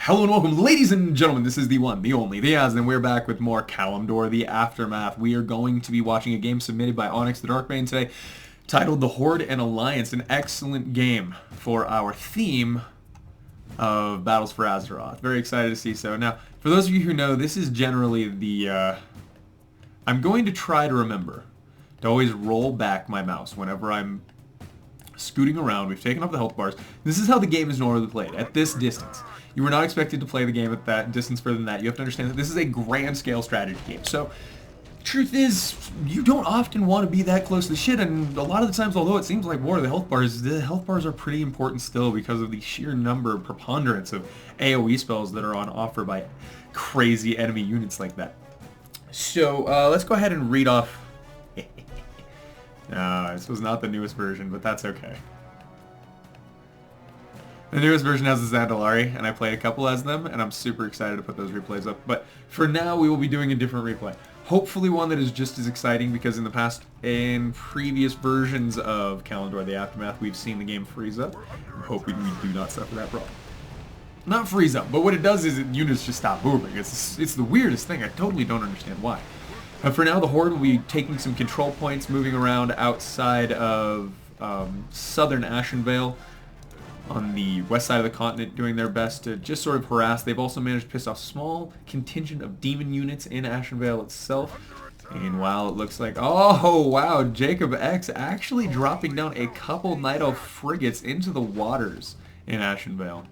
Hello and welcome, ladies and gentlemen. This is the one, the only, the Azothan. We're back with more Kalimdor, the Aftermath. We are going to be watching a game submitted by Onyx the Darkbane today, titled The Horde and Alliance. An excellent game for our theme of Battles for Azeroth. Very excited to see so. Now, for those of you who know, this is generally the... I'm going to try to remember to always roll back my mouse whenever I'm scooting around. We've taken off the health bars. This is how the game is normally played, at this distance. You were not expected to play the game at that distance further than that. You have to understand that this is a grand scale strategy game. So, truth is, you don't often want to be that close to the shit, and a lot of the times, although it seems like war, the health bars are pretty important still because of the sheer number, preponderance of AoE spells that are on offer by crazy enemy units like that. So, let's go ahead and read off... this was not the newest version, but that's okay. The newest version has the Zandalari, and I played a couple as them, and I'm super excited to put those replays up. But for now, we will be doing a different replay. Hopefully one that is just as exciting, because in previous versions of Kalimdor the Aftermath, we've seen the game freeze up. I'm hoping we do not suffer that problem. Not freeze up, but what it does is units just stop moving. It's the weirdest thing. I totally don't understand why. For now, the Horde will be taking some control points, moving around outside of southern Ashenvale, on the west side of the continent, doing their best to just sort of harass. They've also managed to piss off a small contingent of demon units in Ashenvale itself. And while it looks like, oh wow, Jacob X actually dropping down a couple Night Elf frigates into the waters in Ashenvale.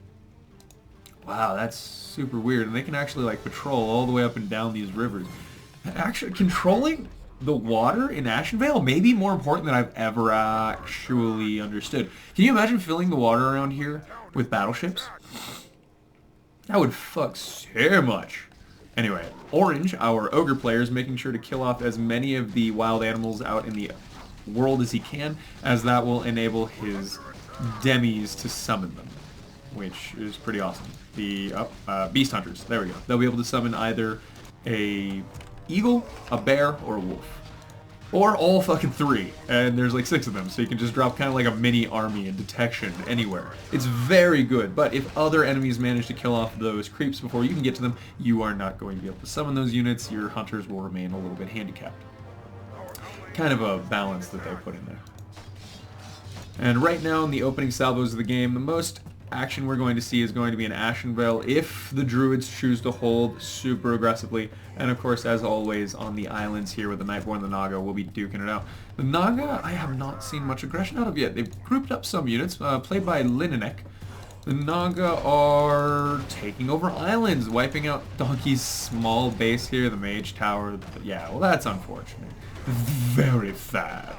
Wow, that's super weird. And they can actually like patrol all the way up and down these rivers. Actually, controlling the water in Ashenvale may be more important than I've ever actually understood. Can you imagine filling the water around here with battleships? That would fuck so much. Anyway, Orange, our ogre player, is making sure to kill off as many of the wild animals out in the world as he can, as that will enable his demis to summon them, which is pretty awesome. The beast hunters, there we go. They'll be able to summon either a eagle, a bear, or a wolf. Or all fucking three. And there's like 6 of them, so you can just drop kind of like a mini army in detection anywhere. It's very good, but if other enemies manage to kill off those creeps before you can get to them, you are not going to be able to summon those units. Your hunters will remain a little bit handicapped. Kind of a balance that they put in there. And right now in the opening salvos of the game, the most action we're going to see is going to be in Ashenvale if the druids choose to hold super aggressively, and of course as always on the islands here with the Nightborn and the Naga we'll be duking it out. The Naga I have not seen much aggression out of yet. They've grouped up some units played by Linanek. The Naga are taking over islands, wiping out Donkey's small base here, the Mage Tower. Yeah, well that's unfortunate. Very sad.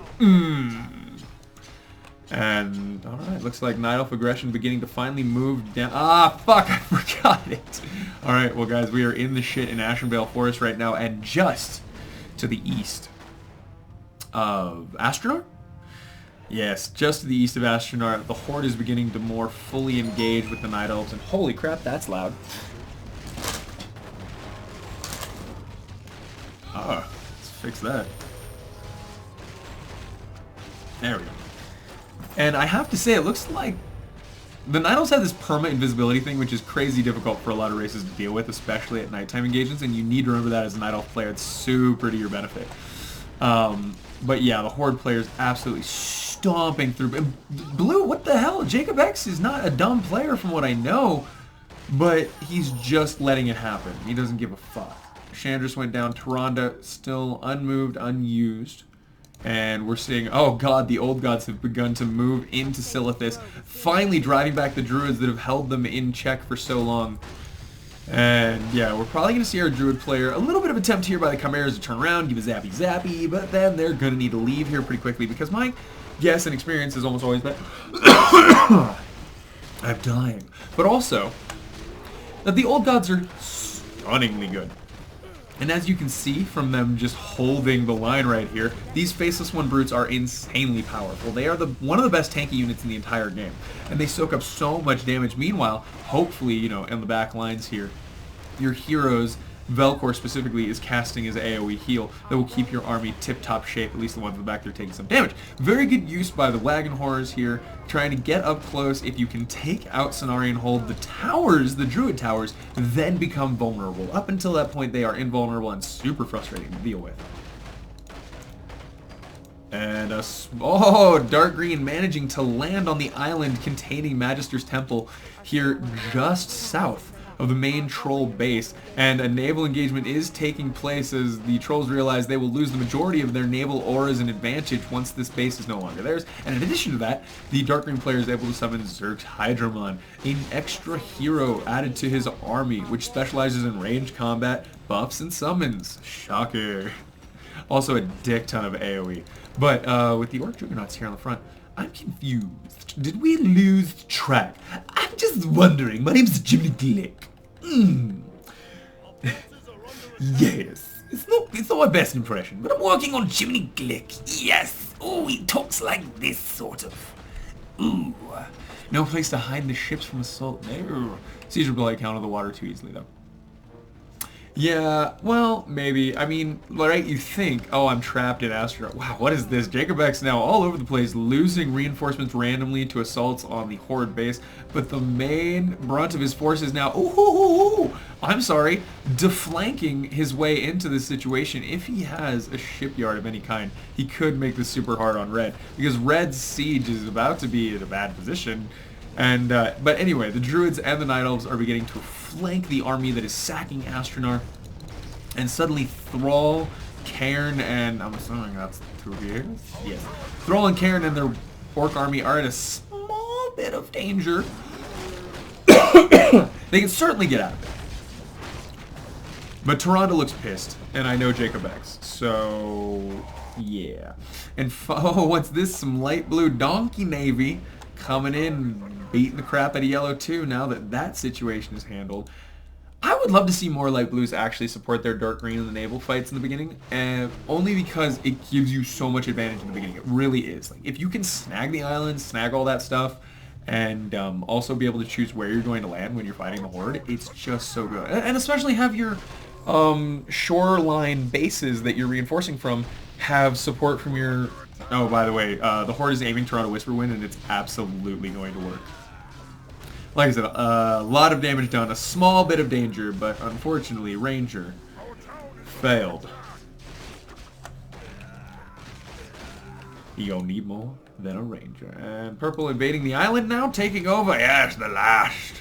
And, alright, looks like Night Elf aggression beginning to finally move down. Ah, fuck, I forgot it. Alright, well guys, we are in the shit in Ashenvale Forest right now, and just to the east of Astronor? Yes, just to the east of Astronor, the Horde is beginning to more fully engage with the Night Elves, and holy crap, that's loud. Ah, let's fix that. There we go. And I have to say, it looks like the Night Elves have this perma invisibility thing, which is crazy difficult for a lot of races to deal with, especially at nighttime engagements, and you need to remember that as a Night Elf player. It's super to your benefit. But yeah, the Horde player is absolutely stomping through. Blue, what the hell? Jacob X is not a dumb player from what I know, but he's just letting it happen. He doesn't give a fuck. Chandris went down. Tyrande still unmoved, unused. And we're seeing, oh god, the old gods have begun to move into Silithus, finally driving back the druids that have held them in check for so long. And yeah, we're probably going to see our druid player, a little bit of attempt here by the chimeras to turn around, give a zappy zappy, but then they're going to need to leave here pretty quickly, because my guess and experience has almost always been, I'm dying, but also that the old gods are stunningly good. And as you can see from them just holding the line right here, these Faceless One Brutes are insanely powerful. They are one of the best tanky units in the entire game. And they soak up so much damage. Meanwhile, hopefully, you know, in the back lines here, your heroes Velcor specifically is casting his AoE heal that will keep your army tip-top shape, at least the ones in the back, they're taking some damage. Very good use by the wagon horrors here, trying to get up close. If you can take out Cenari and hold the towers, the druid towers, then become vulnerable. Up until that point, they are invulnerable and super frustrating to deal with. And dark green managing to land on the island containing Magister's Temple here just south of the main troll base. And a naval engagement is taking place as the trolls realize they will lose the majority of their naval auras and advantage once this base is no longer theirs. And in addition to that, the dark green player is able to summon Zergt Hydramon, an extra hero added to his army, which specializes in ranged combat, buffs, and summons. Shocker. Also a dick ton of AoE. But with the Orc Juggernauts here on the front, I'm confused. Did we lose track? I'm just wondering. My name's Jimmy Glick. Yes. It's not my best impression, but I'm working on Jimmy Glick. Yes. Oh, he talks like this, sort of. Ooh. No place to hide the ships from assault. No. Caesar will encounter the water too easily, though. Yeah, well, maybe. I mean, right, you think, oh, I'm trapped in Azeroth. Wow, what is this? Jacob X now all over the place, losing reinforcements randomly to assaults on the Horde base, but the main brunt of his forces now, I'm sorry, deflanking his way into this situation. If he has a shipyard of any kind, he could make this super hard on Red, because Red's siege is about to be in a bad position. And but anyway, the Druids and the Night Elves are beginning to flank the army that is sacking Astronar. And suddenly Thrall, Cairn, and I'm assuming that's two here. Yes. Thrall and Cairn and their Orc army are in a small bit of danger. They can certainly get out of it. But Tyrande looks pissed, and I know Jacob X, so yeah. And what's this? Some light blue donkey navy coming in, beating the crap out of yellow too, now that that situation is handled. I would love to see more light blues actually support their dark green in the naval fights in the beginning, and only because it gives you so much advantage in the beginning. It really is. Like, if you can snag the island, snag all that stuff, and also be able to choose where you're going to land when you're fighting the Horde, it's just so good. And especially have your shoreline bases that you're reinforcing from have support from your... Oh, by the way, the Horde is aiming Tyrande Whisperwind, and it's absolutely going to work. Like I said, a lot of damage done, a small bit of danger, but unfortunately, Ranger failed. You'll need more than a Ranger. And Purple invading the island now, taking over. Yes, the last.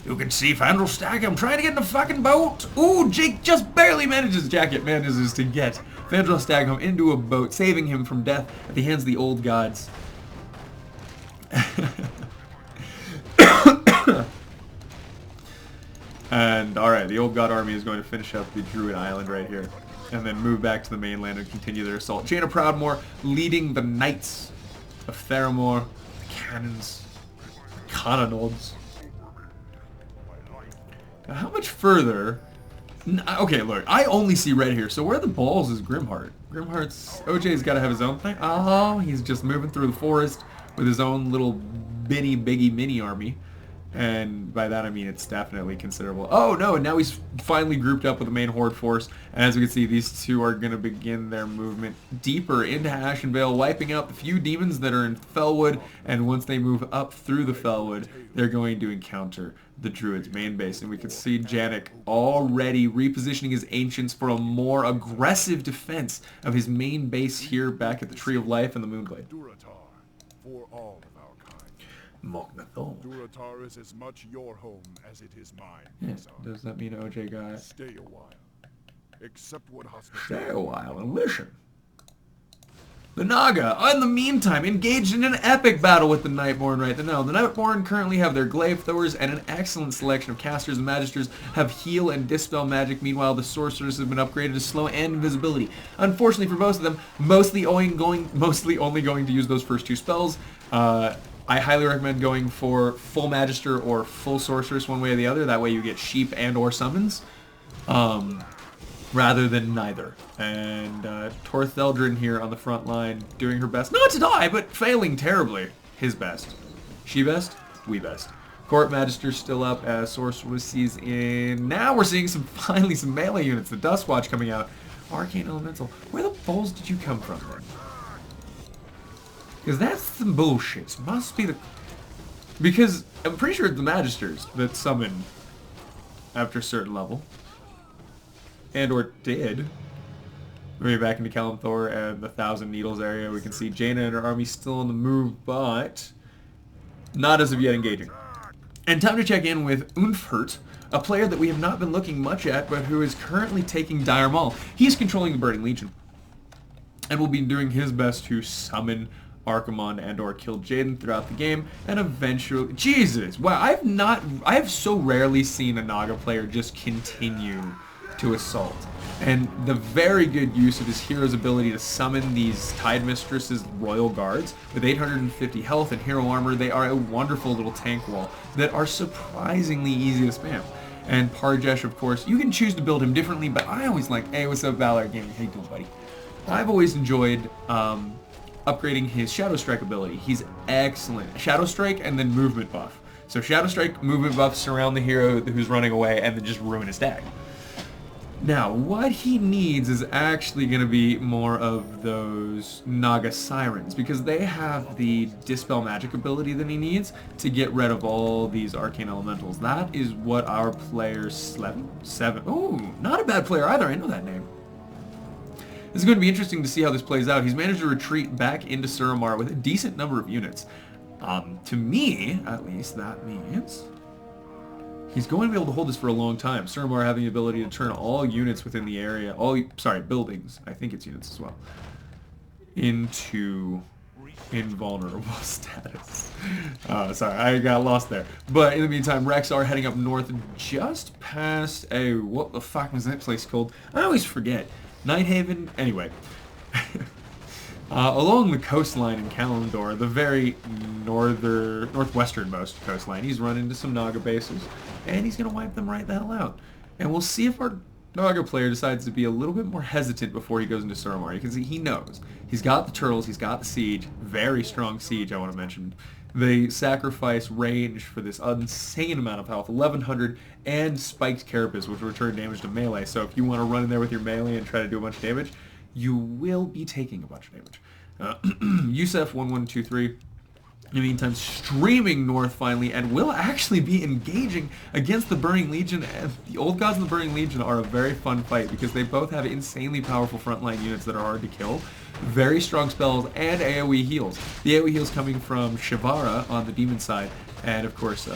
You can see Fandral Stag. I'm trying to get in the fucking boat. Ooh, Jake just barely manages to get Fandral Stagham into a boat, saving him from death at the hands of the old gods. And alright, the old god army is going to finish up the Druid Island right here, and then move back to the mainland and continue their assault. Jaina Proudmoore leading the Knights of Theramore, the cannons, the Cannonauds. Now, how much further... Okay, look, I only see red here, so where the balls is Grimheart? Grimheart's... OJ's got to have his own thing. Oh, he's just moving through the forest with his own little biggie mini army. And by that I mean it's definitely considerable. Oh no, and now he's finally grouped up with the main Horde force. And as we can see, these two are going to begin their movement deeper into Ashenvale, wiping out the few demons that are in Felwood. And once they move up through the Felwood, they're going to encounter the Druids' main base. And we can see Janik already repositioning his Ancients for a more aggressive defense of his main base here back at the Tree of Life and the Moonglade. Duratar is as much your home as it is mine. Yeah, does that mean OJ got... Stay a while. Accept what Stay a while and listen. The Naga, in the meantime, engaged in an epic battle with the Nightborn right now. The Nightborn currently have their Glaive Throwers and an excellent selection of casters and magisters have heal and dispel magic. Meanwhile, the sorcerers have been upgraded to slow and invisibility. Unfortunately for most of them, mostly only going to use those first two spells. I highly recommend going for full Magister or full Sorceress one way or the other. That way you get sheep and or summons, rather than neither. And Tortheldrin here on the front line doing her best. Not to die, but failing terribly. His best. She best? We best. Court Magister's still up as Sorceress sees in. Now we're seeing finally some melee units. The Duskwatch coming out. Arcane Elemental. Where the balls did you come from then? Because that's some bullshit. Must be the... Because I'm pretty sure it's the Magisters that summon after a certain level. And or did. Maybe back into Kalimdor and the Thousand Needles area. We can see Jaina and her army still on the move, but not as of yet engaging. And time to check in with Unfert, a player that we have not been looking much at, but who is currently taking Dire Maul. He's controlling the Burning Legion, and will be doing his best to summon Archimonde and or kill Jaden throughout the game, and eventually... Jesus! Wow, I have so rarely seen a Naga player just continue to assault. And the very good use of his hero's ability to summon these Tide Mistress's Royal Guards with 850 health and hero armor. They are a wonderful little tank wall that are surprisingly easy to spam. And Parjesh, of course, you can choose to build him differently, but I always like, hey, what's up, Valor Gaming? How you doing, buddy? I've always enjoyed upgrading his Shadow Strike ability. He's excellent. Shadow Strike and then movement buff. So Shadow Strike, movement buff, surround the hero who's running away, and then just ruin his deck. Now, what he needs is actually going to be more of those Naga Sirens, because they have the Dispel Magic ability that he needs to get rid of all these Arcane Elementals. That is what our player Seven. Oh, not a bad player either. I know that name. This is going to be interesting to see how this plays out. He's managed to retreat back into Suramar with a decent number of units. To me, at least, that means... he's going to be able to hold this for a long time. Suramar having the ability to turn all units within the area, buildings, I think it's units as well, into invulnerable status. Sorry, I got lost there. But in the meantime, Rexar heading up north just past what the fuck was that place called? I always forget. Nighthaven? Anyway. Along the coastline in Kalimdor, the very northwesternmost coastline, he's run into some Naga bases, and he's going to wipe them right the hell out. And we'll see if our Naga player decides to be a little bit more hesitant before he goes into Suramar. You can see he knows. He's got the turtles, he's got the siege, very strong siege, I want to mention. They sacrifice range for this insane amount of health, 1100, and spiked carapace, which return damage to melee. So if you want to run in there with your melee and try to do a bunch of damage, you will be taking a bunch of damage. Yusef 1123, in the meantime, streaming north finally, and will actually be engaging against the Burning Legion. And the Old Gods and the Burning Legion are a very fun fight because they both have insanely powerful frontline units that are hard to kill, very strong spells, and AoE heals. The AoE heals coming from Shivara on the demon side, and of course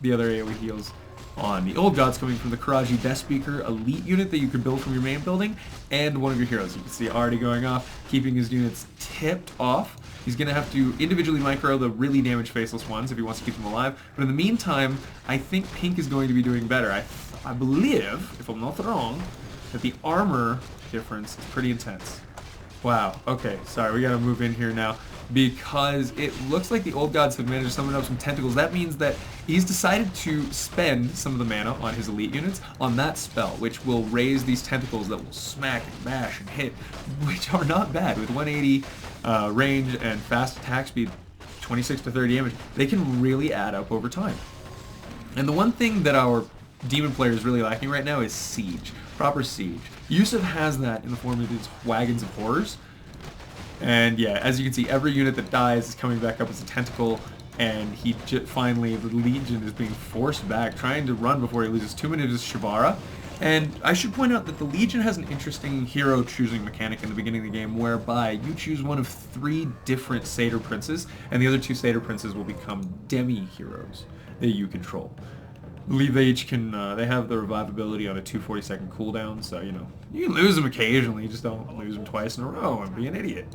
the other AoE heals on the Old Gods coming from the Karaji Death Speaker elite unit that you can build from your main building, and one of your heroes. You can see already going off, keeping his units tipped off. He's going to have to individually micro the really damaged faceless ones if he wants to keep them alive. But in the meantime, I think Pink is going to be doing better. I believe, if I'm not wrong, that the armor difference is pretty intense. Wow, okay, sorry, we gotta move in here now, because it looks like the Old Gods have managed to summon up some tentacles. That means that he's decided to spend some of the mana on his elite units on that spell, which will raise these tentacles that will smack and bash and hit, which are not bad. With 180 range and fast attack speed, 26 to 30 damage, they can really add up over time. And the one thing that our demon player is really lacking right now is siege, proper siege. Yusuf has that in the form of his Wagons of Horrors. And yeah, as you can see, every unit that dies is coming back up as a tentacle, and he finally, the Legion is being forced back, trying to run before he loses 2 minutes to Shivara. And I should point out that the Legion has an interesting hero choosing mechanic in the beginning of the game, whereby you choose one of 3 different Satyr Princes, and the other 2 Satyr Princes will become demi-heroes that you control. I believe they each can, they have the revivability on a 240-second cooldown, so, you know, you can lose them occasionally, just don't lose them twice in a row and be an idiot.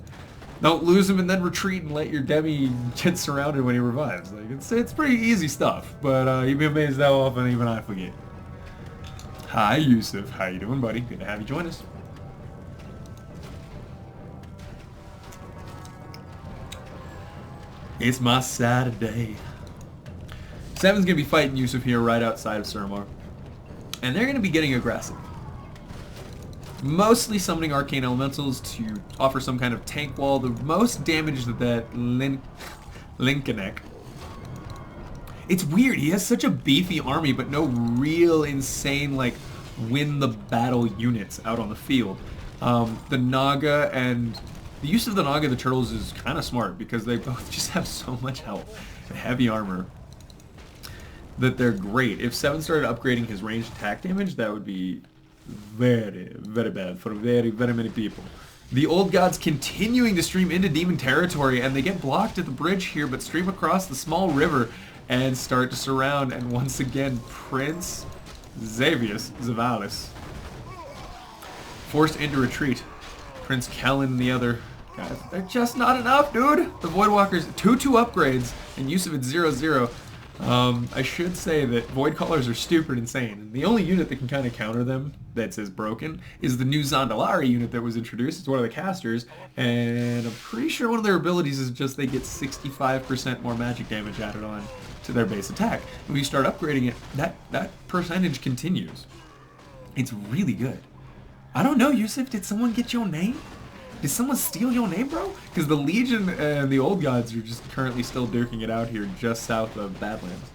Don't lose him and then retreat and let your demi get surrounded when he revives. Like, it's pretty easy stuff, but you'd be amazed how often even I forget. Hi, Yusuf. How you doing, buddy? Good to have you join us. It's my Saturday. Seven's going to be fighting Yusuf here right outside of Suramar. And they're going to be getting aggressive. Mostly summoning Arcane Elementals to offer some kind of tank wall. The most damage that Linkenek It's weird. He has such a beefy army, but no real insane, like, win the battle units out on the field. The Naga and the use of the Naga and the Turtles is kind of smart because they both just have so much health and heavy armor that they're great. If 7 started upgrading his ranged attack damage, that would be very, very bad for very, very many people. The Old Gods continuing to stream into demon territory, and they get blocked at the bridge here, but stream across the small river and start to surround. And once again, Prince Xavius Zavalis forced into retreat. Prince Kellen and the other guys, they're just not enough, dude. The Voidwalkers, 2/2 upgrades, and use of it 0/0. I should say that Void Callers are stupid insane, and the only unit that can kind of counter them that's as broken is the new Zandalari unit that was introduced. It's one of the casters, and I'm pretty sure one of their abilities is just they get 65% more magic damage added on to their base attack. And when you start upgrading it, that percentage continues. It's really good. I don't know, Yusuf, did someone get your name? Did someone steal your name, bro? Because the Legion and the Old Gods are just currently still duking it out here just south of Badlands.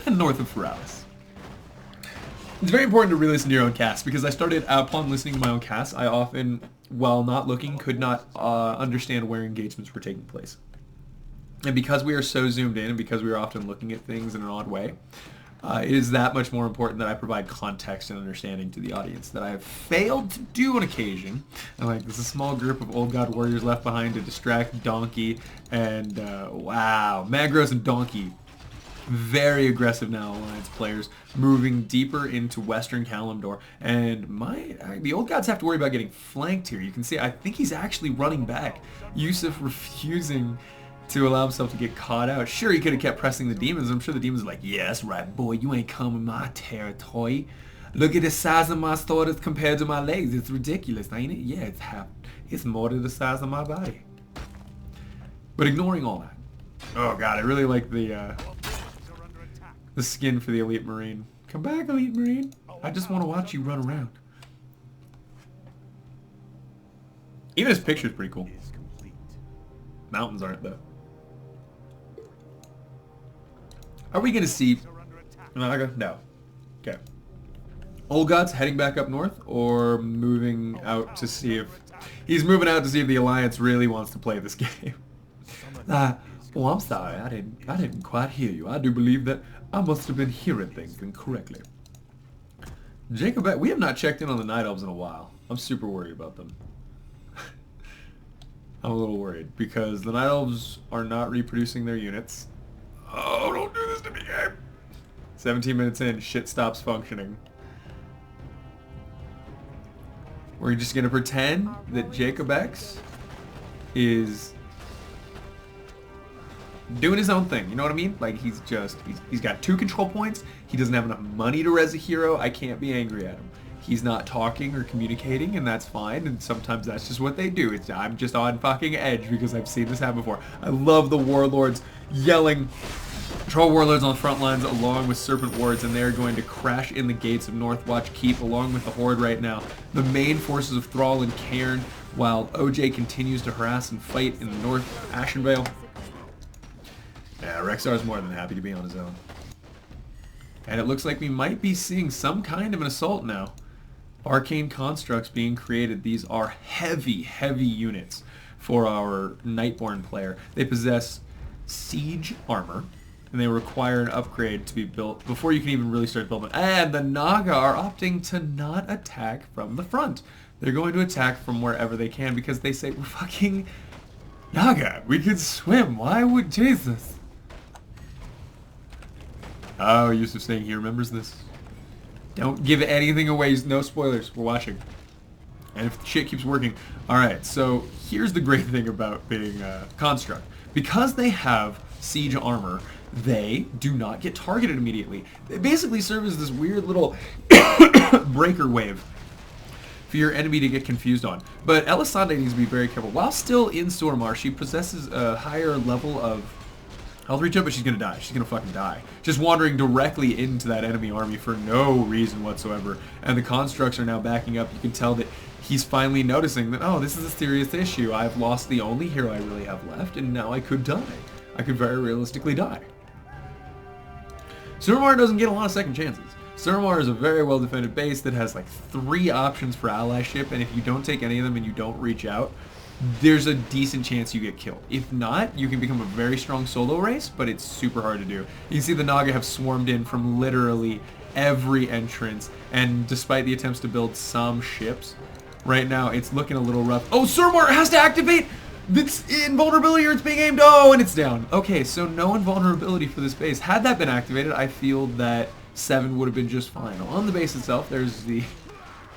And north of Feralis. It's very important to re-listen to your own cast, because I started, upon listening to my own cast, I often, while not looking, could not understand where engagements were taking place. And because we are so zoomed in, and because we are often looking at things in an odd way, it is that much more important that I provide context and understanding to the audience that I have failed to do on occasion. And like, there's a small group of Old God warriors left behind to distract Donkey and, wow, Magros and Donkey. Very aggressive now, Alliance players, moving deeper into Western Kalimdor. And the Old Gods have to worry about getting flanked here. You can see, I think he's actually running back. Yusuf refusing to allow himself to get caught out. Sure, he could have kept pressing the demons. I'm sure the demons are like, yeah, that's right, boy, you ain't coming my territory. Look at the size of my sword compared to my legs. It's ridiculous, ain't it? Yeah, it's more to the size of my body. But ignoring all that. Oh god, I really like the skin for the Elite Marine. Come back, Elite Marine. I just want to watch you run around. Even his picture's pretty cool. Mountains aren't, though. Are we going to see Naga? No. Okay. Old Gods heading back up north, or moving out to see if... He's moving out to see if the Alliance really wants to play this game. Oh, I'm sorry. I didn't quite hear you. I do believe that I must have been hearing things incorrectly. Jacob, we have not checked in on the Night Elves in a while. I'm super worried about them. I'm a little worried, because the Night Elves are not reproducing their units. Oh, don't do this to me, game! 17 minutes in, shit stops functioning. We're just gonna pretend that Jacob X is doing his own thing, you know what I mean? Like, he's got 2 control points, he doesn't have enough money to res a hero, I can't be angry at him. He's not talking or communicating, and that's fine, and sometimes that's just what they do. I'm just on fucking edge because I've seen this happen before. I love the warlords yelling, Troll warlords on the front lines along with serpent wards, and they're going to crash in the gates of Northwatch Keep along with the horde right now. The main forces of Thrall and Cairn, while OJ continues to harass and fight in the north, Ashenvale. Yeah, Rexar's more than happy to be on his own. And it looks like we might be seeing some kind of an assault now. Arcane constructs being created. These are heavy, heavy units for our Nightborn player. They possess siege armor, and they require an upgrade to be built before you can even really start building. And the Naga are opting to not attack from the front. They're going to attack from wherever they can because they say, we're fucking Naga. We can swim. Why would Jesus? Oh, Yusuf saying he remembers this. Don't give anything away. No spoilers. We're watching. And if the shit keeps working. Alright, so here's the great thing about being Construct. Because they have siege armor, they do not get targeted immediately. They basically serve as this weird little breaker wave for your enemy to get confused on. But Elisande needs to be very careful. While still in Suramar, she possesses a higher level of health reach up, but she's gonna die. She's gonna fucking die. Just wandering directly into that enemy army for no reason whatsoever. And the constructs are now backing up. You can tell that he's finally noticing that, oh, this is a serious issue. I've lost the only hero I really have left, and now I could die. I could very realistically die. Suramar doesn't get a lot of second chances. Suramar is a very well defended base that has like 3 options for allyship, and if you don't take any of them and you don't reach out, there's a decent chance you get killed. If not, you can become a very strong solo race, but it's super hard to do. You can see the Naga have swarmed in from literally every entrance, and despite the attempts to build some ships, right now it's looking a little rough. Oh, Suramar has to activate! It's invulnerability or it's being aimed. Oh, and it's down. Okay, so no invulnerability for this base. Had that been activated, I feel that 7 would have been just fine. On the base itself, there's the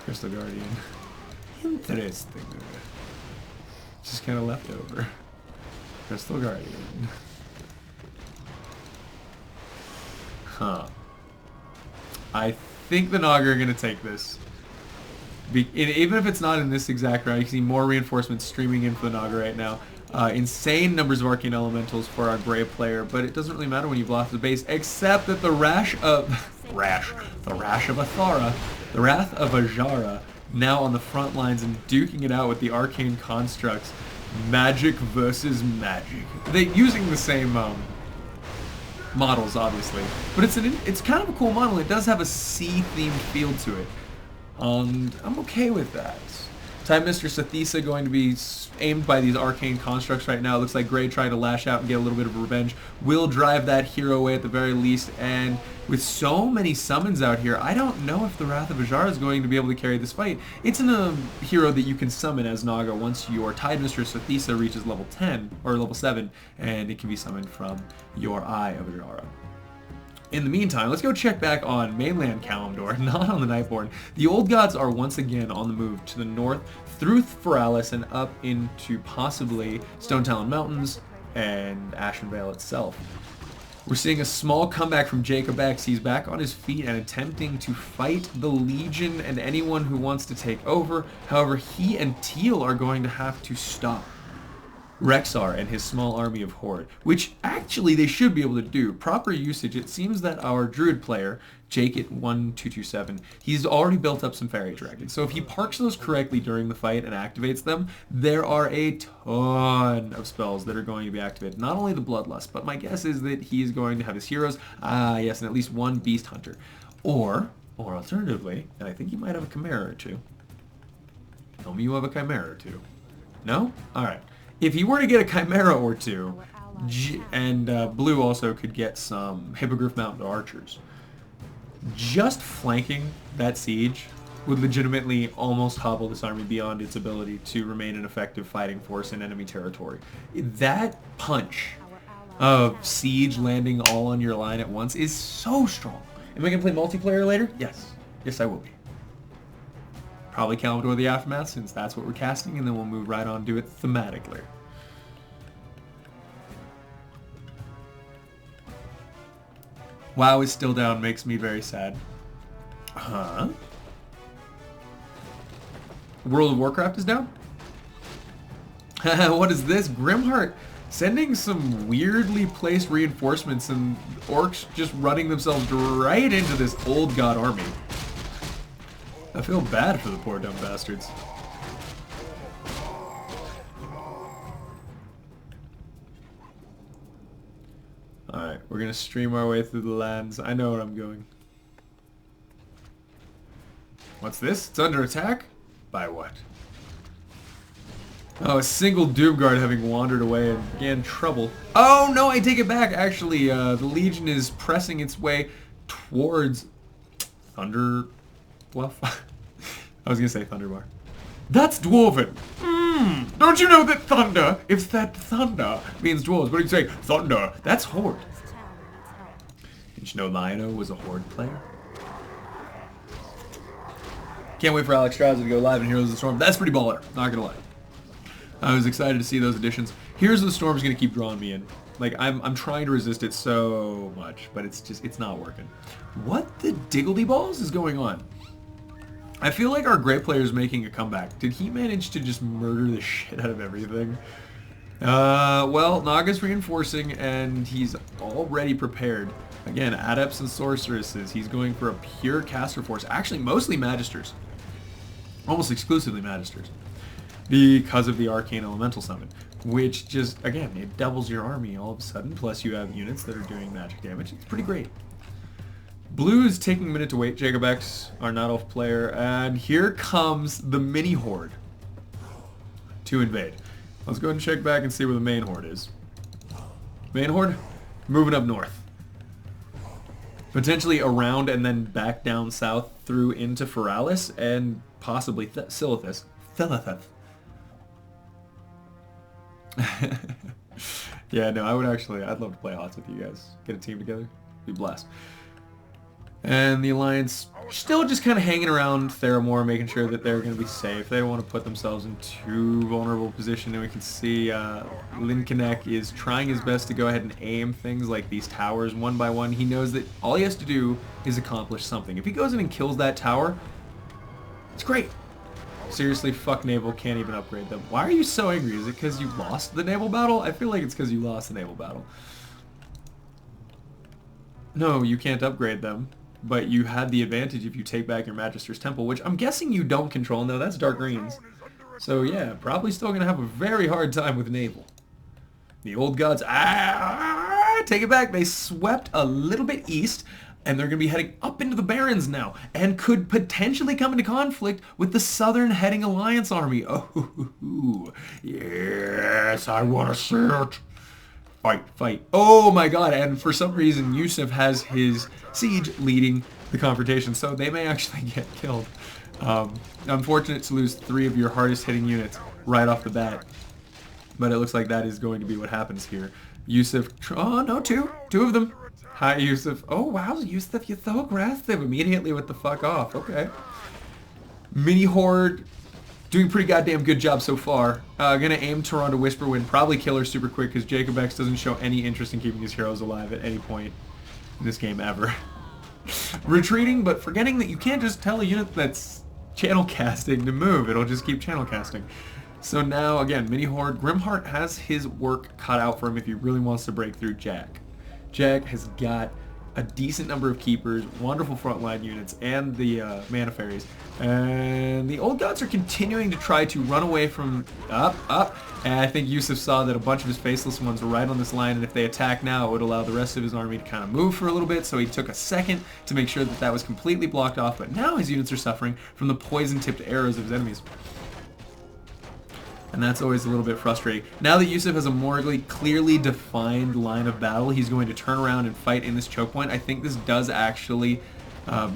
Crystal Guardian. Interesting. Just kind of left over. Crystal Guardian. Huh. I think the Naga are going to take this. Even if it's not in this exact round, you can see more reinforcements streaming in for the Naga right now. Insane numbers of Arcane Elementals for our Brave player, but it doesn't really matter when you've lost the base, except that the Wrath of Athara, the Wrath of Ajara, now on the front lines and duking it out with the Arcane Constructs. Magic versus magic. They're using the same models, obviously, but it's kind of a cool model. It does have a sea-themed feel to it, and I'm okay with that. Time Mistress Athisa going to be aimed by these Arcane Constructs right now. It looks like Grey trying to lash out and get a little bit of revenge. Will drive that hero away at the very least, and with so many summons out here, I don't know if the Wrath of Ajara is going to be able to carry this fight. It's a hero that you can summon as Naga once your Tide Mistress Athisa reaches level 10, or level 7, and it can be summoned from your Eye of Ajara. In the meantime, let's go check back on mainland Kalimdor, not on the Nightborn. The Old Gods are once again on the move to the north through Feralis and up into possibly Stone Talon Mountains and Ashen Vale itself. We're seeing a small comeback from Jacob X. He's back on his feet and attempting to fight the Legion and anyone who wants to take over. However, he and Teal are going to have to stop Rexar and his small army of Horde, which actually they should be able to do. Proper usage, it seems that our Druid player, Jake1227, he's already built up some Fairy Dragons. So if he parks those correctly during the fight and activates them, there are a ton of spells that are going to be activated. Not only the Bloodlust, but my guess is that he is going to have his heroes, yes, and at least one Beast Hunter. Or alternatively, and I think he might have a Chimera or two. Tell me you have a Chimera or two. No? Alright. If he were to get a Chimera or two, and Blue also could get some Hippogriff Mountain Archers, just flanking that siege would legitimately almost hobble this army beyond its ability to remain an effective fighting force in enemy territory. That punch of siege landing all on your line at once is so strong. Am I going to play multiplayer later? Yes. Yes, I will be. Probably Kalimdor the Aftermath, since that's what we're casting, and then we'll move right on to it thematically. WoW is still down, makes me very sad. Huh? World of Warcraft is down? What is this? Grimheart sending some weirdly placed reinforcements and orcs just running themselves right into this old god army. I feel bad for the poor dumb bastards. Alright, we're gonna stream our way through the lands. I know where I'm going. What's this? It's under attack? By what? Oh, a single Doomguard having wandered away and began trouble. Oh no, I take it back. Actually, the Legion is pressing its way towards Thunder Bluff. I was gonna say Thunderbar. That's Dwarven! Don't you know that thunder, if that thunder means dwarves, what do you say? Thunder! That's Horde. Did you know Lionel was a Horde player? Can't wait for Alex Strauss to go live in Heroes of the Storm. That's pretty baller, not gonna lie. I was excited to see those additions. Heroes of the Storm is gonna keep drawing me in. Like, I'm trying to resist it so much, but it's not working. What the Diggledy Balls is going on? I feel like our great player is making a comeback. Did he manage to just murder the shit out of everything? Well, Naga's reinforcing, and he's already prepared. Again, Adepts and Sorceresses. He's going for a pure caster force. Actually, mostly Magisters. Almost exclusively Magisters. because of the Arcane Elemental Summon, which just, again, it doubles your army all of a sudden, plus you have units that are doing magic damage. It's pretty great. Blue is taking a minute to wait. Jacob X, our Night Elf player, and here comes the mini horde to invade. Let's go ahead and check back and see where the main horde is. Main horde, moving up north. Potentially around and then back down south through into Feralis and possibly Silithus. Yeah, no, I'd love to play HOTS with you guys. Get a team together. Be blessed. And the Alliance still just kind of hanging around Theramore, making sure that they're going to be safe. They don't want to put themselves in too vulnerable position. And we can see Linkenek is trying his best to go ahead and aim things like these towers one by one. He knows that all he has to do is accomplish something. If he goes in and kills that tower, it's great. Seriously, fuck Naval, can't even upgrade them. Why are you so angry? Is it because you lost the naval battle? I feel like it's because you lost the naval battle. No, you can't upgrade them. But you had the advantage if you take back your Magister's Temple, which I'm guessing you don't control. No, that's Dark Greens. So yeah, probably still going to have a very hard time with naval. The old gods, take it back. They swept a little bit east, and they're going to be heading up into the Barrens now, and could potentially come into conflict with the southern heading Alliance army. Oh, yes, I want to see it. Fight, fight. Oh my god, and for some reason Yusuf has his siege leading the confrontation, so they may actually get killed. Unfortunate to lose 3 of your hardest hitting units right off the bat, but it looks like that is going to be what happens here. Yusuf, oh no, 2 of them. Hi Yusuf. Oh wow, Yusuf, you're so aggressive. Immediately with the fuck off, okay. Mini Horde, doing a pretty goddamn good job so far. Gonna aim Toronto Whisperwind, probably kill her super quick because Jacob X doesn't show any interest in keeping his heroes alive at any point in this game ever. Retreating, but forgetting that you can't just tell a unit that's channel casting to move. It'll just keep channel casting. So now, again, Mini Horde. Grimheart has his work cut out for him if he really wants to break through Jack. Jack has got a decent number of keepers, wonderful frontline units, and the mana fairies. And the old gods are continuing to try to run away from up. And I think Yusuf saw that a bunch of his faceless ones were right on this line, and if they attack now, it would allow the rest of his army to kind of move for a little bit, so he took a second to make sure that that was completely blocked off, but now his units are suffering from the poison-tipped arrows of his enemies. And that's always a little bit frustrating. Now that Yusuf has a more clearly defined line of battle, he's going to turn around and fight in this choke point. I think this does actually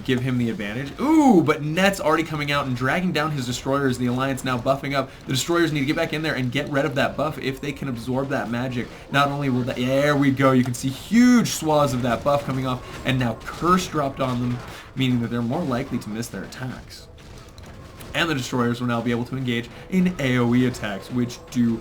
give him the advantage. Ooh, but Net's already coming out and dragging down his destroyers. The Alliance now buffing up. The destroyers need to get back in there and get rid of that buff if they can absorb that magic. Not only will that, there we go, you can see huge swaths of that buff coming off, and now Curse dropped on them, meaning that they're more likely to miss their attacks. And the destroyers will now be able to engage in AoE attacks, which do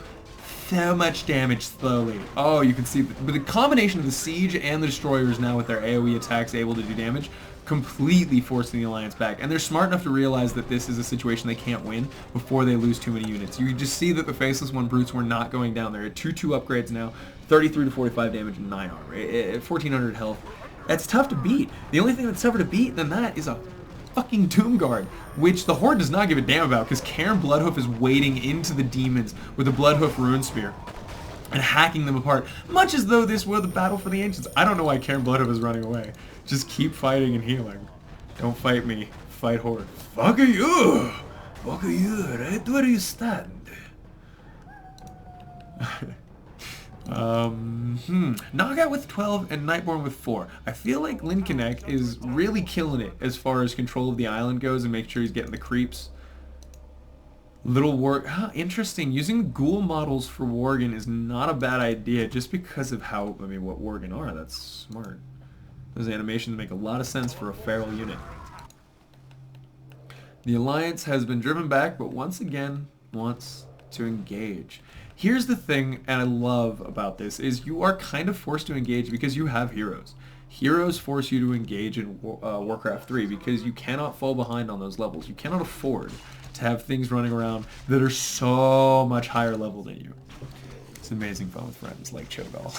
so much damage slowly. Oh, you can see the combination of the siege and the destroyers now with their AoE attacks able to do damage, completely forcing the Alliance back. And they're smart enough to realize that this is a situation they can't win before they lose too many units. You can just see that the Faceless One brutes were not going down. They're at 2/2 upgrades now, 33 to 45 damage and 9 armor, 1400 health. That's tough to beat. The only thing that's tougher to beat than that is a fucking Tomb Guard, which the Horde does not give a damn about because Cairn Bloodhoof is wading into the demons with a Bloodhoof Rune Spear and hacking them apart, much as though this were the battle for the Ancients. I don't know why Cairn Bloodhoof is running away. Just keep fighting and healing. Don't fight me. Fight Horde. Fuck you! Fuck you, right where you stand. Knockout with 12 and Nightborn with 4. I feel like Linkenek is really killing it as far as control of the island goes and make sure he's getting the creeps. Little work. Interesting. Using ghoul models for Worgen is not a bad idea just because of how, what Worgen are. That's smart. Those animations make a lot of sense for a feral unit. The Alliance has been driven back, but once again wants to engage. Here's the thing, and I love about this, is you are kind of forced to engage because you have heroes. Heroes force you to engage in Warcraft 3 because you cannot fall behind on those levels. You cannot afford to have things running around that are so much higher level than you. It's amazing fun with friends like Cho'Gall.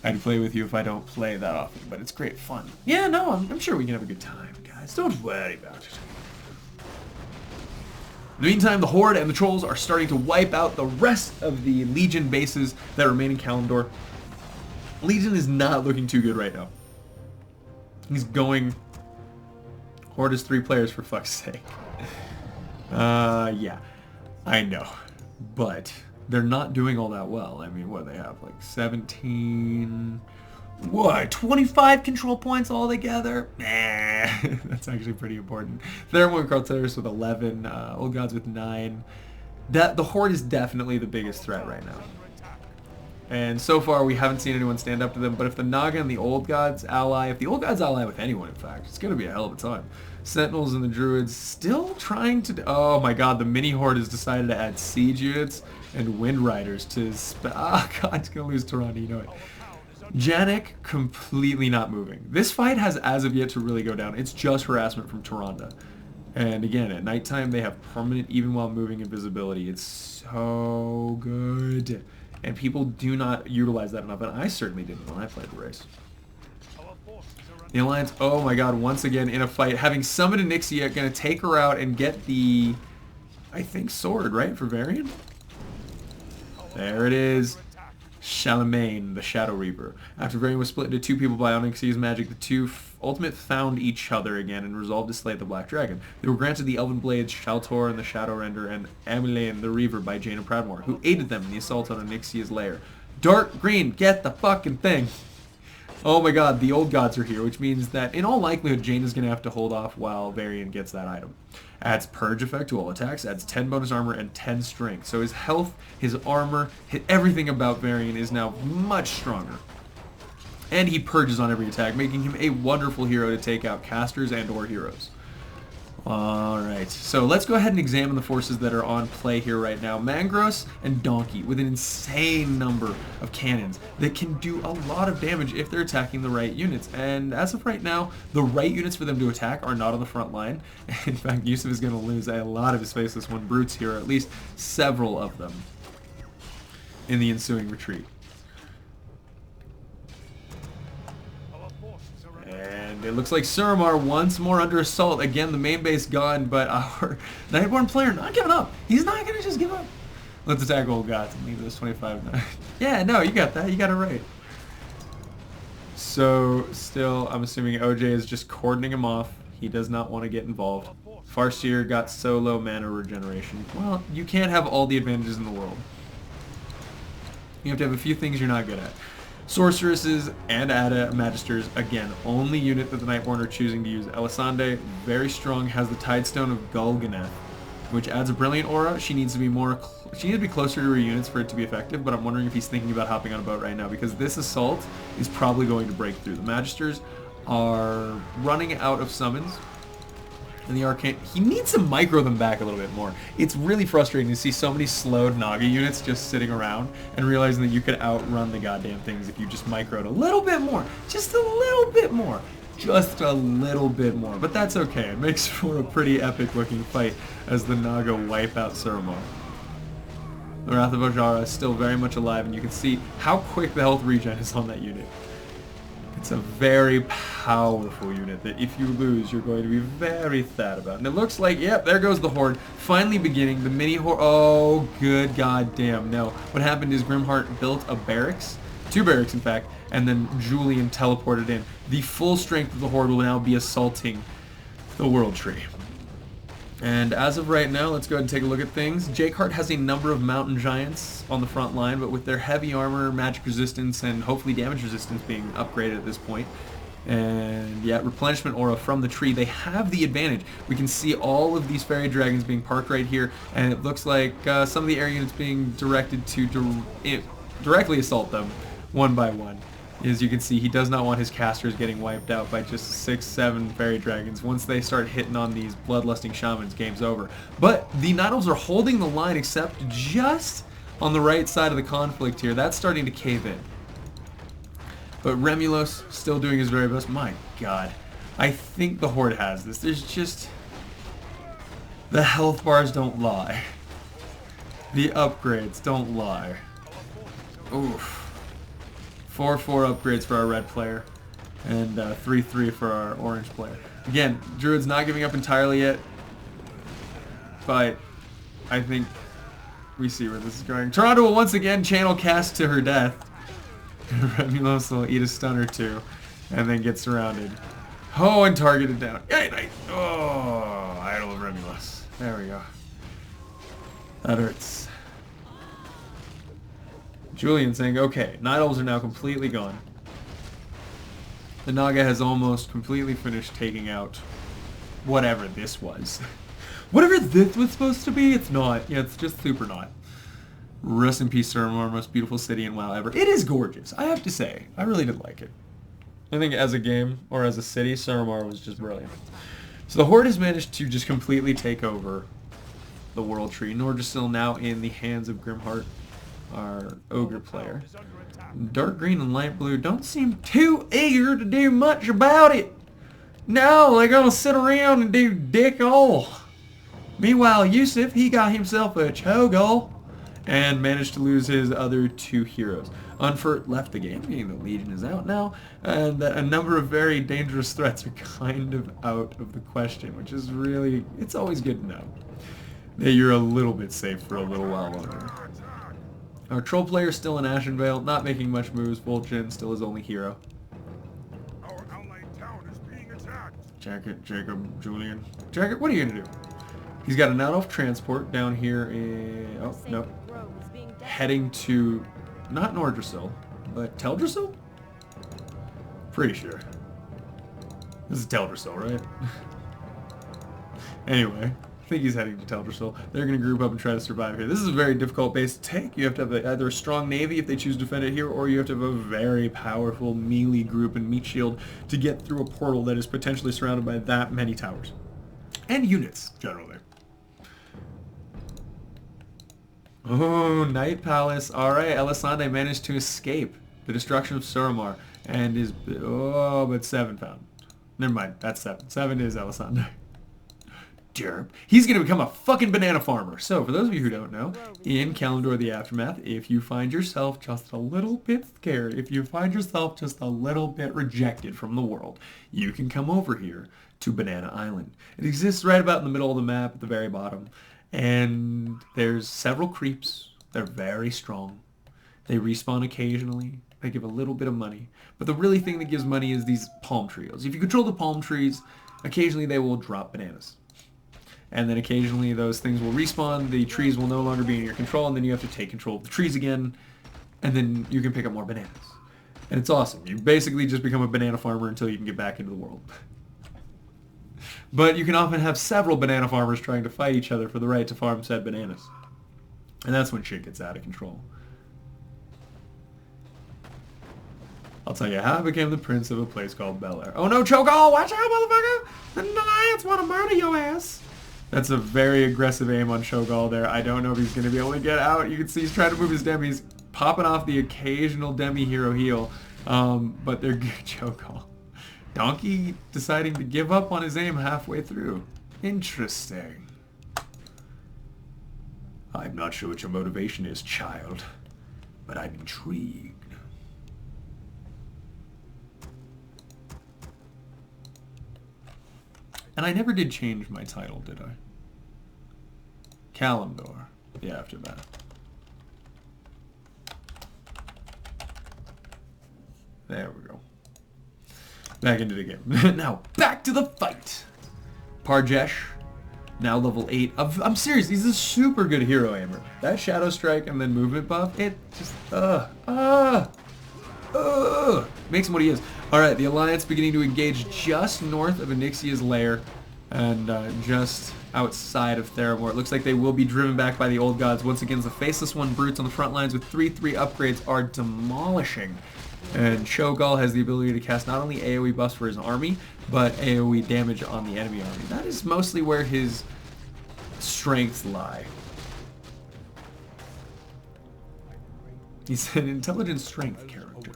I'd play with you if I don't play that often, but it's great fun. Yeah, no, I'm sure we can have a good time, guys. Don't worry about it. In the meantime, the Horde and the Trolls are starting to wipe out the rest of the Legion bases that remain in Kalimdor. Legion is not looking too good right now. He's going... Horde is 3 players, for fuck's sake. Yeah, I know. But they're not doing all that well. I mean, what do they have? Like 17... What? 25 control points altogether? Nah, that's actually pretty important. Thermo Carteris with 11, Old Gods with 9. The Horde is definitely the biggest threat right now. And so far we haven't seen anyone stand up to them, but if the Naga and the Old Gods ally, if the Old Gods ally with anyone in fact, it's going to be a hell of a time. Sentinels and the Druids still trying to... Oh my god, the mini Horde has decided to add siege units and Wind Riders to... Oh god, it's going to lose Tyrande, you know it. Janek completely not moving. This fight has as of yet to really go down. It's just harassment from Tyrande. And again, at nighttime they have permanent even while moving invisibility. It's so good. And people do not utilize that enough, and I certainly didn't when I played the race. The Alliance, oh my god, once again in a fight, having summoned Onyxia, gonna take her out and get the, I think, sword, right, for Varian? There it is. Charlemagne, the Shadow Reaper. After Varian was split into 2 people by Onyxia's magic, the 2 ultimate found each other again and resolved to slay the Black Dragon. They were granted the Elven Blades, Shaltor and the Shadow Render, and Amelain the Reaver by Jaina Pradmore, who aided them in the assault on Onyxia's lair. Dark Green, get the fucking thing! Oh my god, the Old Gods are here, which means that in all likelihood Jaina's going to have to hold off while Varian gets that item. Adds Purge effect to all attacks, adds 10 bonus armor and 10 strength. So his health, his armor, everything about Varian is now much stronger. And he purges on every attack, making him a wonderful hero to take out casters and or heroes. Alright, so let's go ahead and examine the forces that are on play here right now. Mangros and Donkey with an insane number of cannons that can do a lot of damage if they're attacking the right units. And as of right now, the right units for them to attack are not on the front line. In fact, Yusuf is going to lose a lot of his Faceless One Brutes here, or at least several of them in the ensuing retreat. And it looks like Suramar once more under assault. Again, the main base gone, but our Nightborn player not giving up. He's not going to just give up. Let's attack Old Gods and leave this 25-9. Yeah, no, you got that. You got it right. So, still, I'm assuming OJ is just cordoning him off. He does not want to get involved. Farseer got solo mana regeneration. Well, you can't have all the advantages in the world. You have to have a few things you're not good at. Sorceresses and Ada Magisters, again, only unit that the Nightborn are choosing to use. Elisande, very strong, has the Tidestone of Gul'Ganath, which adds a brilliant aura. She needs to be closer to her units for it to be effective, but I'm wondering if he's thinking about hopping on a boat right now, because this assault is probably going to break through. The Magisters are running out of summons. And the Arcane, he needs to micro them back a little bit more. It's really frustrating to see so many slowed Naga units just sitting around and realizing that you could outrun the goddamn things if you just microed a little bit more. Just a little bit more. Just a little bit more. But that's okay. It makes for a pretty epic looking fight as the Naga wipe out Suramar. The Wrath of Ojara is still very much alive, and you can see how quick the health regen is on that unit. It's a very powerful unit that if you lose, you're going to be very sad about. And it looks like, yep, there goes the Horde. Finally beginning. The mini Horde. Oh, good goddamn. No. What happened is Grimheart built a barracks. 2 barracks, in fact. And then Julian teleported in. The full strength of the Horde will now be assaulting the World Tree. And as of right now, let's go ahead and take a look at things. Jakehart has a number of mountain giants on the front line, but with their heavy armor, magic resistance, and hopefully damage resistance being upgraded at this point, and yeah, replenishment aura from the tree, they have the advantage. We can see all of these fairy dragons being parked right here, and it looks like some of the air units being directed to directly assault them one by one. As you can see, he does not want his casters getting wiped out by just 6-7 fairy dragons. Once they start hitting on these bloodlusting shamans, game's over. But the Night Elves are holding the line, except just on the right side of the conflict here. That's starting to cave in. But Remulos still doing his very best. My god. I think the Horde has this. There's just... the health bars don't lie. The upgrades don't lie. Oof. 4-4 upgrades for our red player, and 3-3 for our orange player. Again, Druid's not giving up entirely yet, but I think we see where this is going. Toronto will once again channel cast to her death. Remulus will eat a stun or two and then get surrounded. Oh, and targeted down. Yay, nice. Oh, Idol of Remulus. There we go. That hurts. Julian saying, okay, Nidals are now completely gone. The Naga has almost completely finished taking out whatever this was. Whatever this was supposed to be, it's not. Yeah, it's just super not. Rest in peace, Suramar, most beautiful city in WoW ever. It is gorgeous, I have to say. I really did like it. I think as a game, or as a city, Suramar was just brilliant. So the Horde has managed to just completely take over the World Tree. Nordrassil now in the hands of Grimheart, our Ogre player. Dark green and light blue don't seem too eager to do much about it. No, they're gonna sit around and do dick all. Meanwhile, Yusuf, he got himself a Cho'Gall and managed to lose his other two heroes. Unfurt left the game, meaning the Legion is out now, and a number of very dangerous threats are kind of out of the question, which is really, it's always good to know that you're a little bit safe for a little while longer. Our troll player still in Ashenvale, not making much moves. Vol'jin still his only hero. Our allied town is being attacked. Jacket, Jacob, Julian. Jacket, what are you gonna do? He's got an out-off transport down here in... Oh, no. Heading to... Not Nordrassil, but Teldrassil? Pretty sure. This is Teldrassil, right? Anyway, I think he's heading to Teldrassil. They're going to group up and try to survive here. This is a very difficult base to take. You have to have either a strong navy if they choose to defend it here, or you have to have a very powerful melee group and meat shield to get through a portal that is potentially surrounded by that many towers. And units, generally. Oh, Night Palace. Alright, Elisande managed to escape the destruction of Suramar and is... Oh, but 7 found. Never mind, that's 7. 7 is Elisande. Derp. He's going to become a fucking banana farmer. So, for those of you who don't know, in Kalimdor the Aftermath, if you find yourself just a little bit scared, if you find yourself just a little bit rejected from the world, you can come over here to Banana Island. It exists right about in the middle of the map at the very bottom. And there's several creeps. They're very strong. They respawn occasionally. They give a little bit of money. But the really thing that gives money is these palm trios. If you control the palm trees, occasionally they will drop bananas. And then occasionally those things will respawn. The trees will no longer be in your control. And then you have to take control of the trees again. And then you can pick up more bananas. And it's awesome. You basically just become a banana farmer until you can get back into the world. But you can often have several banana farmers trying to fight each other for the right to farm said bananas. And that's when shit gets out of control. I'll tell you how I became the prince of a place called Bel Air. Oh no, Cho'Gall! Watch out, motherfucker! The Alliance want to murder your ass! That's a very aggressive aim on Cho'Gall there. I don't know if he's going to be able to get out. You can see he's trying to move his demi. He's popping off the occasional demi hero heal. But they're good, Cho'Gall. Donkey deciding to give up on his aim halfway through. Interesting. I'm not sure what your motivation is, child, but I'm intrigued. And I never did change my title, did I? Kalimdor, the Aftermath. There we go. Back into the game. Now, back to the fight. Parjesh, now level 8. I'm serious, he's a super good hero aimer. That Shadow Strike and then movement buff, it just, makes him what he is. Alright, the Alliance beginning to engage just north of Onyxia's lair and just outside of Theramore. It looks like they will be driven back by the old gods. Once again, the Faceless One brutes on the front lines with 3/3 upgrades are demolishing. And Cho'Gall has the ability to cast not only AoE buffs for his army, but AoE damage on the enemy army. That is mostly where his strengths lie. He's an intelligent strength character.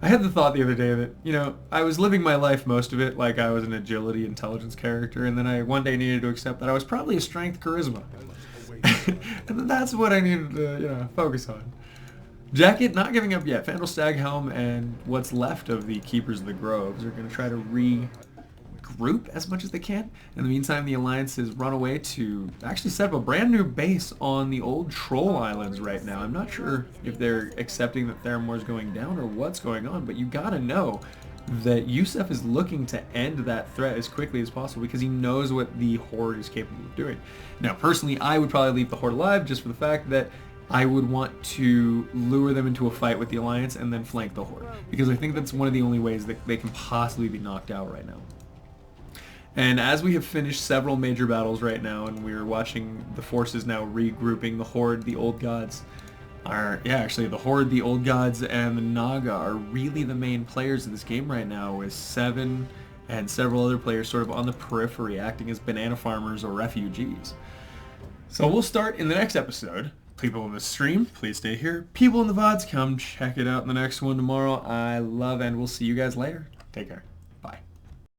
I had the thought the other day that, you know, I was living my life, most of it, like I was an agility intelligence character, and then I one day needed to accept that I was probably a strength charisma. And that's what I needed to, you know, focus on. Jacket not giving up yet. Fandral Staghelm and what's left of the Keepers of the Groves are going to try to regroup as much as they can. In the meantime, the Alliance has run away to actually set up a brand new base on the old Troll Islands right now. I'm not sure if they're accepting that Theramore is going down or what's going on, but you gotta know that Yusef is looking to end that threat as quickly as possible because he knows what the Horde is capable of doing. Now, personally, I would probably leave the Horde alive just for the fact that I would want to lure them into a fight with the Alliance and then flank the Horde, because I think that's one of the only ways that they can possibly be knocked out right now. And as we have finished several major battles right now, and we're watching the forces now regrouping, the Horde, the Old Gods, the Horde, the Old Gods, and the Naga are really the main players in this game right now, with Seven and several other players sort of on the periphery, acting as banana farmers or refugees. So we'll start in the next episode. People in the stream, please stay here. People in the VODs, come check it out in the next one tomorrow. I love and we'll see you guys later. Take care.